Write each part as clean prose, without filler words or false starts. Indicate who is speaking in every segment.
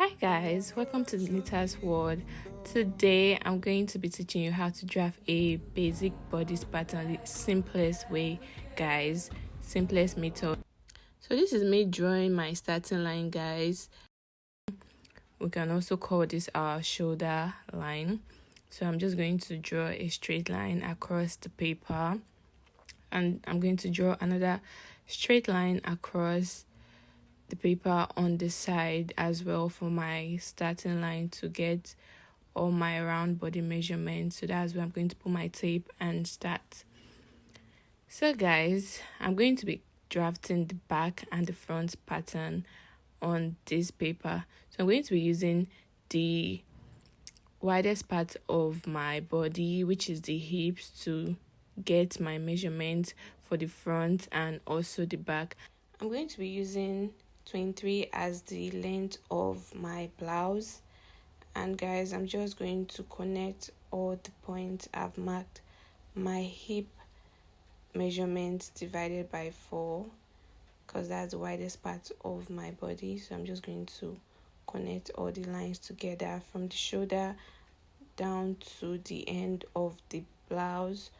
Speaker 1: Hi guys, welcome to Nita's World. Today I'm going to be teaching you how to draft a basic bodice pattern the simplest way, guys, simplest method. So this is me drawing my starting line, guys. We can also call this our shoulder line. So I'm just going to draw a straight line across the paper, and I'm going to draw another straight line across the paper on the side as well for my starting line to get all my round body measurements. So that's where I'm going to put my tape and start. So guys, I'm going to be drafting the back and the front pattern on this paper. So I'm going to be using the widest part of my body, which is the hips, to get my measurements for the front and also the back. I'm going to be using 23 as the length of my blouse, and guys, I'm just going to connect all the points I've marked. My hip measurement divided by 4, because that's the widest part of my body. So I'm just going to connect all the lines together from the shoulder down to the end of the blouse,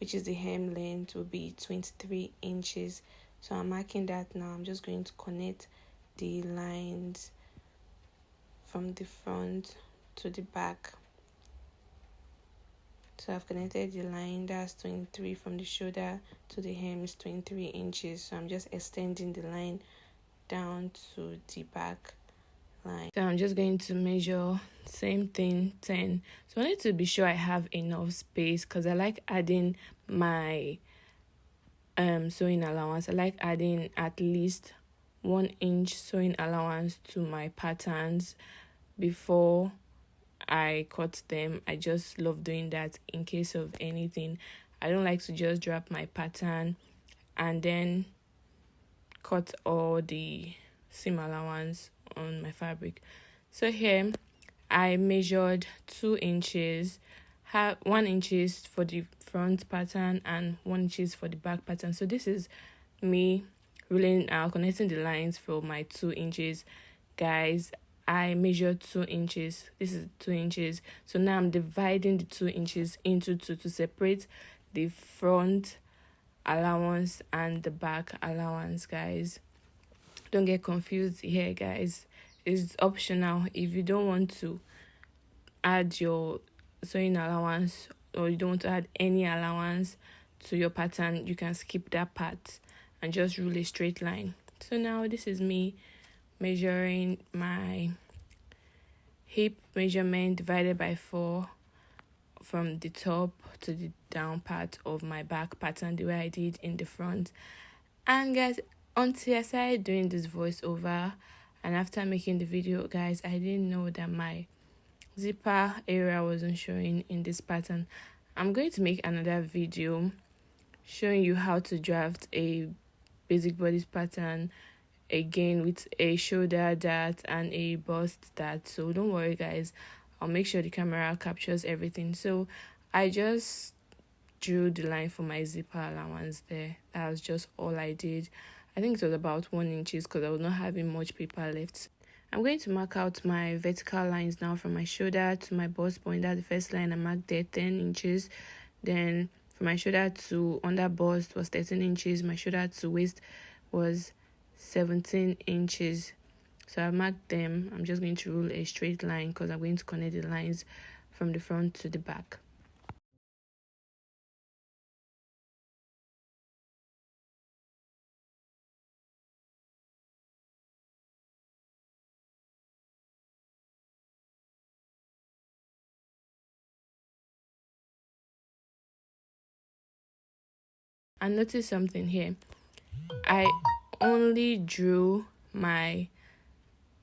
Speaker 1: which is the hem length, will be 23 inches. So I'm marking that now. I'm just going to connect the lines from the front to the back. So I've connected the line, that's 23 from the shoulder to the hem is 23 inches. So I'm just extending the line down to the back line. So I'm just going to measure same thing 10. So I need to be sure I have enough space, because I like adding my sewing allowance. I like adding at least 1 inch sewing allowance to my patterns before I cut them. I just love doing that in case of anything. I don't like to just drop my pattern and then cut all the seam allowance on my fabric. So here I measured 2 inches, 1 inches for the front pattern and 1 inches for the back pattern. So this is me connecting the lines for my 2 inches. Guys, I measured 2 inches. This is 2 inches. So now I'm dividing the 2 inches into 2 to separate the front allowance and the back allowance, guys. Don't get confused here, guys. It's optional. If you don't want to add your sewing allowance, or you don't want to add any allowance to your pattern, you can skip that part and just rule a straight line. So now this is me measuring my hip measurement divided by 4 from the top to the down part of my back pattern, the way I did in the front. And guys, until I started doing this voiceover and after making the video, guys, I didn't know that my zipper area wasn't showing in this pattern. I'm going to make another video showing you how to draft a basic bodice pattern again with a shoulder dart and a bust dart. So don't worry, guys, I'll make sure the camera captures everything. So I just drew the line for my zipper allowance there. That was just all I did. I think it was about 1 inches because I was not having much paper left. I'm going to mark out my vertical lines now from my shoulder to my bust point. That's the first line I marked there, 10 inches. Then from my shoulder to under bust was 13 inches. My shoulder to waist was 17 inches. So I marked them. I'm just going to rule a straight line because I'm going to connect the lines from the front to the back. And notice something here. I only drew my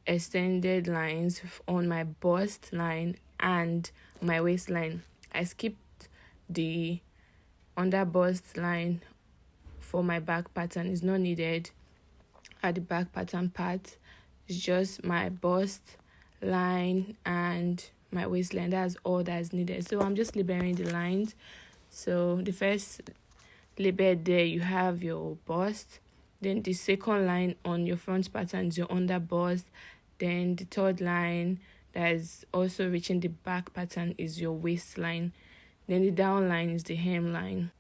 Speaker 1: extended lines on my bust line and my waistline. I skipped the under bust line for my back pattern. It's not needed at the back pattern part. It's just my bust line and my waistline. That's all that's needed. So I'm just labeling the lines. So the first label there, you have your bust. Then the second line on your front pattern is your under bust. Then the third line that is also reaching the back pattern is your waistline. Then the down line is the hemline.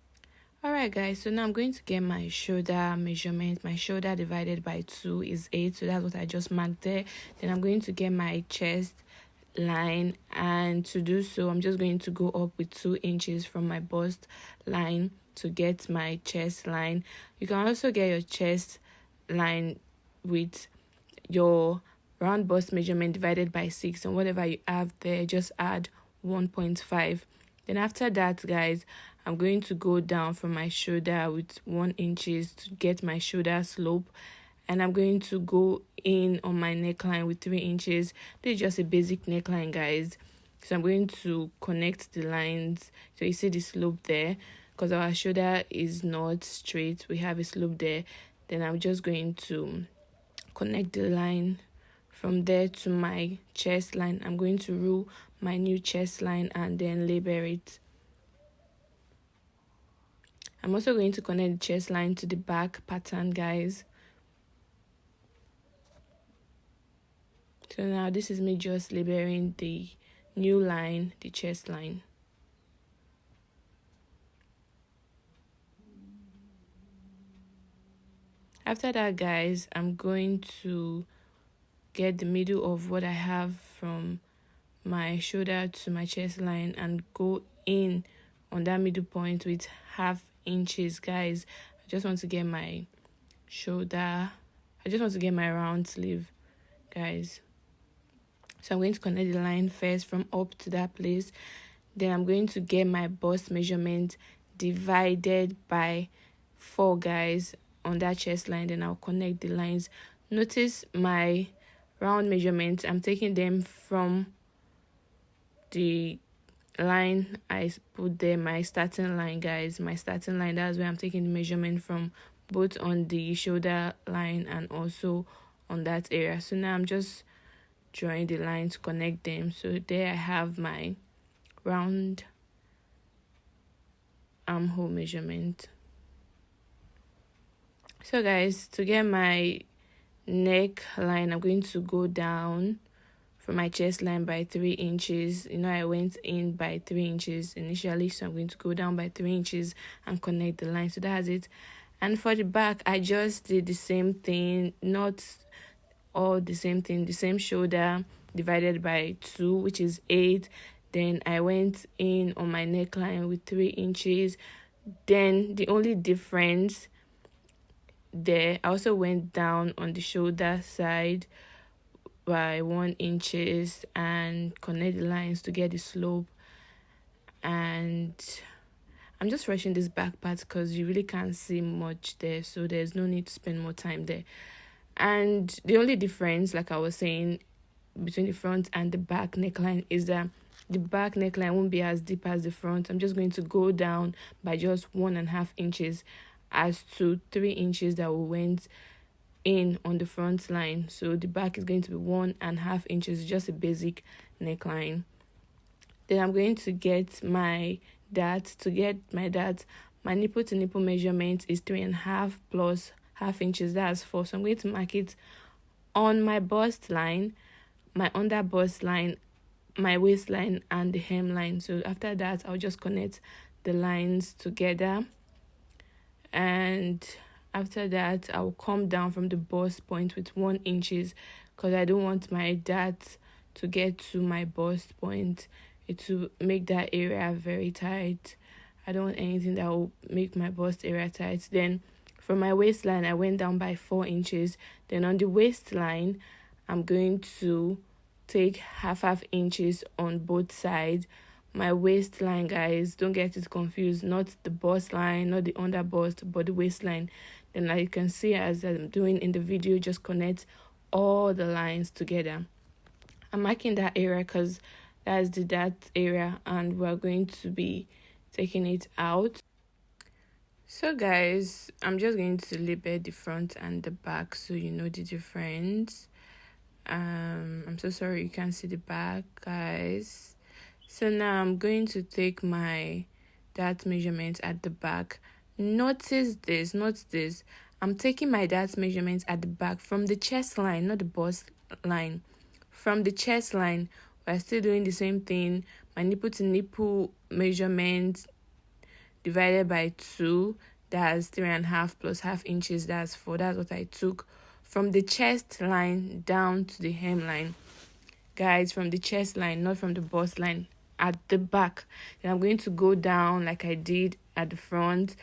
Speaker 1: Alright guys, so now I'm going to get my shoulder measurement. My shoulder divided by 2 is 8, so that's what I just marked there. Then I'm going to get my chest line, and to do so I'm just going to go up with 2 inches from my bust line to get my chest line. You can also get your chest line with your round bust measurement divided by 6, and whatever you have there, just add 1.5. Then after that guys, I'm going to go down from my shoulder with 1 inches to get my shoulder slope, and I'm going to go in on my neckline with 3 inches. This is just a basic neckline guys, so I'm going to connect the lines. So you see the slope there, because our shoulder is not straight, we have a slope there. Then I'm just going to connect the line from there to my chest line. I'm going to rule my new chest line and then label it. I'm also going to connect the chest line to the back pattern guys. So now this is me just labeling the new line, the chest line. After that guys, I'm going to get the middle of what I have from my shoulder to my chest line and go in on that middle point with half inches guys. I just want to get my shoulder, I just want to get my round sleeve guys. So I'm going to connect the line first from up to that place. Then I'm going to get my bust measurement divided by 4 guys on that chest line. Then I'll connect the lines. Notice my round measurements, I'm taking them from the line I put there, my starting line guys, my starting line. That's where I'm taking the measurement from, both on the shoulder line and also on that area. So now I'm just drawing the line to connect them. So there I have my round armhole measurement. So guys, to get my neck line, I'm going to go down from my chest line by 3 inches. You know, I went in by 3 inches initially, so I'm going to go down by 3 inches and connect the line. So that's it. And for the back, I just did the same thing, not all the same thing, the same shoulder divided by 2, which is 8. Then I went in on my neckline with 3 inches. Then the only difference there, I also went down on the shoulder side by 1 inches and connect the lines to get the slope. And I'm just rushing this back part because you really can't see much there, so there's no need to spend more time there. And the only difference, like I was saying, between the front and the back neckline is that the back neckline won't be as deep as the front. I'm just going to go down by just 1.5 inches as to 3 inches that we went in on the front line. So the back is going to be 1.5 inches, just a basic neckline. Then I'm going to get my dart. To get my dart, my nipple to nipple measurement is 3.5 plus half inches, that's 4. So I'm going to mark it on my bust line, my under bust line, my waistline, and the hemline. So after that, I'll just connect the lines together, and after that I'll come down from the bust point with 1 inches, because I don't want my dart to get to my bust point. It will make that area very tight. I don't want anything that will make my bust area tight. Then from my waistline, I went down by 4 inches. Then on the waistline, I'm going to take half inches on both sides. My waistline, guys, don't get it confused, not the bust line, not the under bust, but the waistline. Then like you can see, as I'm doing in the video, just connect all the lines together. I'm marking that area because that's the dart area, and we're going to be taking it out. So guys, I'm just going to label the front and the back so you know the difference. I'm so sorry you can't see the back, guys. So now I'm going to take my dart measurement at the back. Notice this. I'm taking my dart measurement at the back from the chest line, not the bust line. from the chest line, we're still doing the same thing. My nipple to nipple measurement divided by 2, that's 3.5 plus half inches, that's 4. That's what I took from the chest line down to the hemline. Guys, from the chest line, not from the bust line, at the back. Then I'm going to go down like I did at the front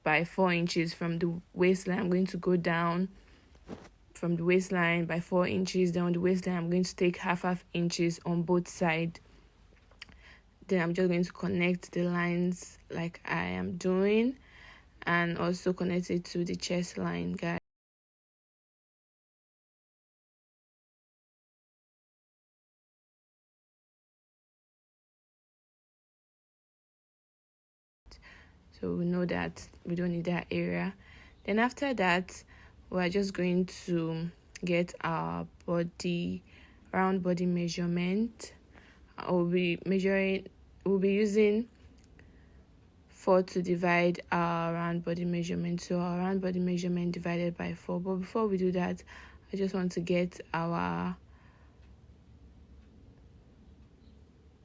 Speaker 1: by 4 inches. From the waistline, I'm going to go down from the waistline by 4 inches. Down the waistline, I'm going to take half inches on both sides. Then I'm just going to connect the lines like I am doing, and also connect it to the chest line, guys. So we know that we don't need that area. Then after that, we're just going to get our round body measurement. We'll be using 4 to divide our round body measurement. So our round body measurement divided by 4. But before we do that, I just want to get our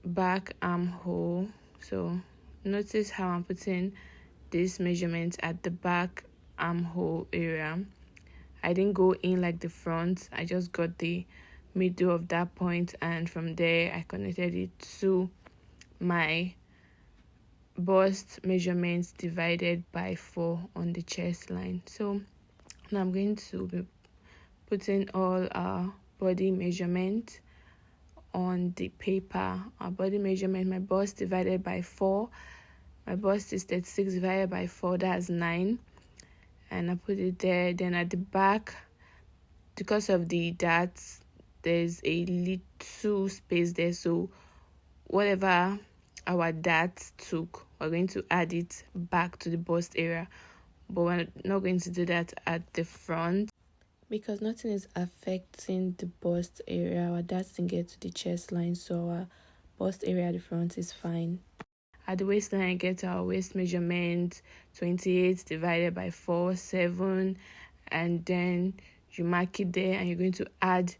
Speaker 1: back armhole. So notice how I'm putting this measurement at the back armhole area. I didn't go in like the front. I just got the middle of that point, and from there I connected it to my bust measurements divided by 4 on the chest line. So now I'm going to be putting all our body measurement on the paper. Our body measurement, my bust divided by 4. My bust is 36 divided by 4, that's 9. And I put it there. Then at the back, because of the darts, there's a little space there. So whatever our darts took, we're going to add it back to the bust area. But we're not going to do that at the front, because nothing is affecting the bust area. Our darts didn't get to the chest line, so our bust area at the front is fine. At the waistline, I get our waist measurement, 28 divided by 4, 7, and then you mark it there, and you're going to add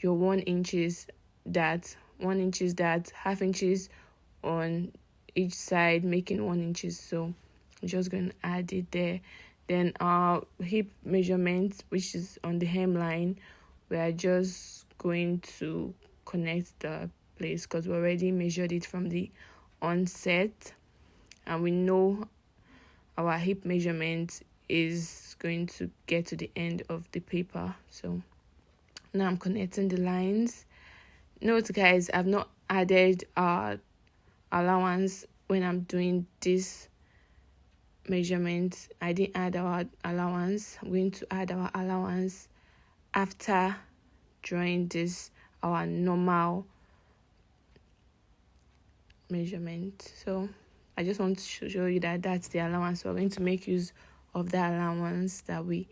Speaker 1: your 1 inches dart, half inches on each side, making 1 inches. So I'm just going to add it there. Then our hip measurement, which is on the hemline, we are just going to connect the place because we already measured it from the onset, and we know our hip measurement is going to get to the end of the paper. So now I'm connecting the lines. Note, guys, I've not added our allowance when I'm doing this measurement. I didn't add our allowance. I'm going to add our allowance after drawing this, our normal measurement. So I just want to show you that that's the allowance. We're going to make use of the allowance that we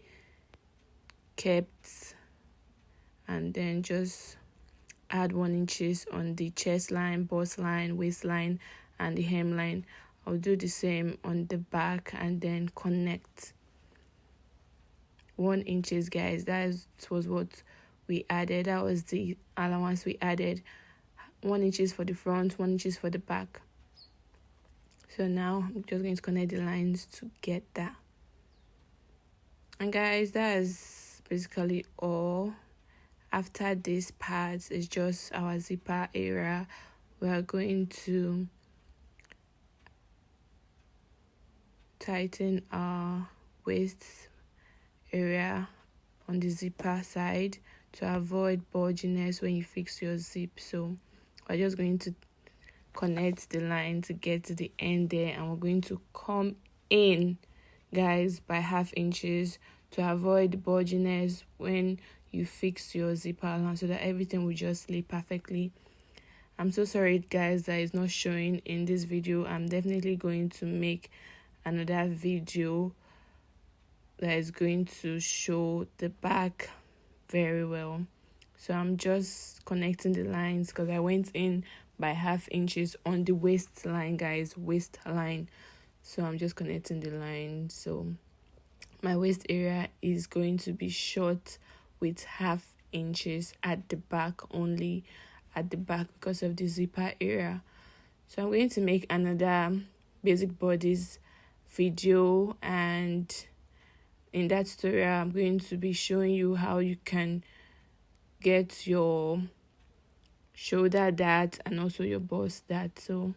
Speaker 1: kept, and then just add 1 inches on the chest line, bust line, waistline, and the hemline. I'll do the same on the back, and then connect 1 inches, guys. That was what we added. That was the allowance we added. 1 inches for the front, 1 inches for the back. So now I'm just going to connect the lines to get that. And guys, that is basically all. After this part is just our zipper area. We are going to tighten our waist area on the zipper side to avoid bulginess when you fix your zip. So we're just going to connect the line to get to the end there, and we're going to come in, guys, by half inches to avoid bulginess when you fix your zipper around, so that everything will just lay perfectly. I'm so sorry, guys, that it's not showing in this video. I'm definitely going to make another video that is going to show the back very well. So I'm just connecting the lines because I went in by half inches on the waistline, guys, waistline. So I'm just connecting the line. So my waist area is going to be short with half inches at the back, only at the back because of the zipper area. So I'm going to make another basic bodice video, and in that tutorial I'm going to be showing you how you can get your shoulder dart and also your bust dart. So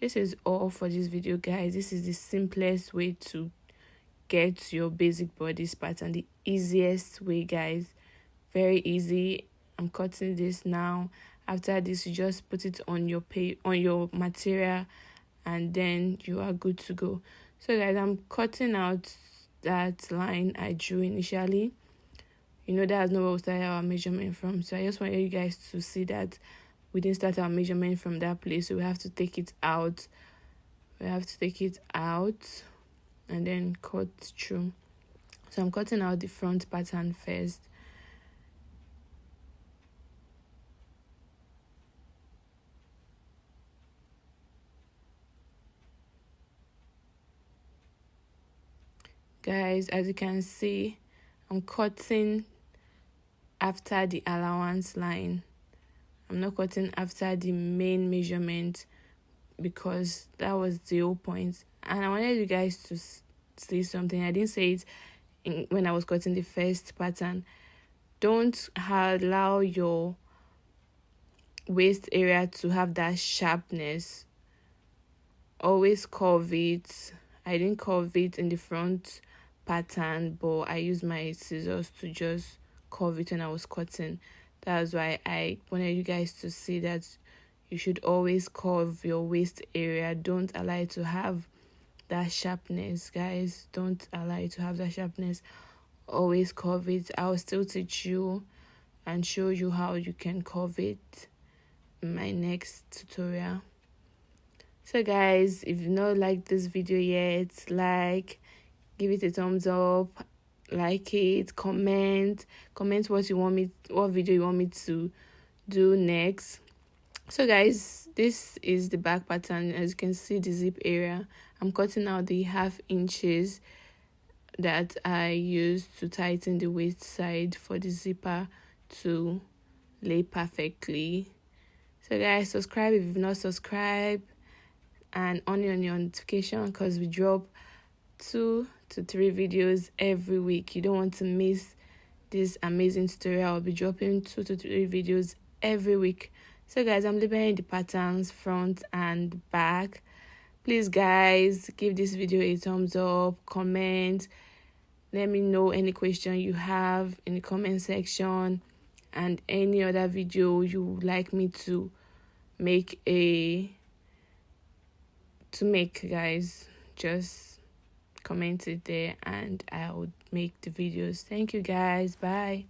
Speaker 1: this is all for this video, guys. This is the simplest way to get your basic bodice pattern, the easiest way, guys. Very easy. I'm cutting this now. After this, you just put it on your material, and then you are good to go. So guys, I'm cutting out that line I drew initially. You know, that's not where we started our measurement from. So I just want you guys to see that we didn't start our measurement from that place. So we have to take it out. And then cut through. So I'm cutting out the front pattern first. Guys, as you can see, I'm cutting after the allowance line. I'm not cutting after the main measurement because that was the whole point. And I wanted you guys to see something. I didn't say it when I was cutting the first pattern. Don't allow your waist area to have that sharpness. Always curve it. I didn't curve it in the front pattern, but I used my scissors to just curve it when I was cutting. That's why I wanted you guys to see that you should always curve your waist area. Don't allow it to have that sharpness, guys. Don't allow it to have that sharpness. Always curve it. I'll still teach you and show you how you can curve it in my next tutorial. So guys, if you not like this video yet, give it a thumbs up, like it, comment what video you want me to do next. So guys, this is the back pattern. As you can see, the zip area, I'm cutting out the 1/2 inches that I used to tighten the waist side for the zipper to lay perfectly. So guys, subscribe if you've not subscribed, and on your notification because we drop 2 to 3 videos every week. You don't want to miss this amazing tutorial. I'll be dropping 2 to 3 videos every week. So guys, I'm labeling the patterns front and back. Please guys, give this video a thumbs up, comment, let me know any question you have in the comment section, and any other video you would like me to make, guys. Just comment it there and I would make the videos. Thank you guys. Bye.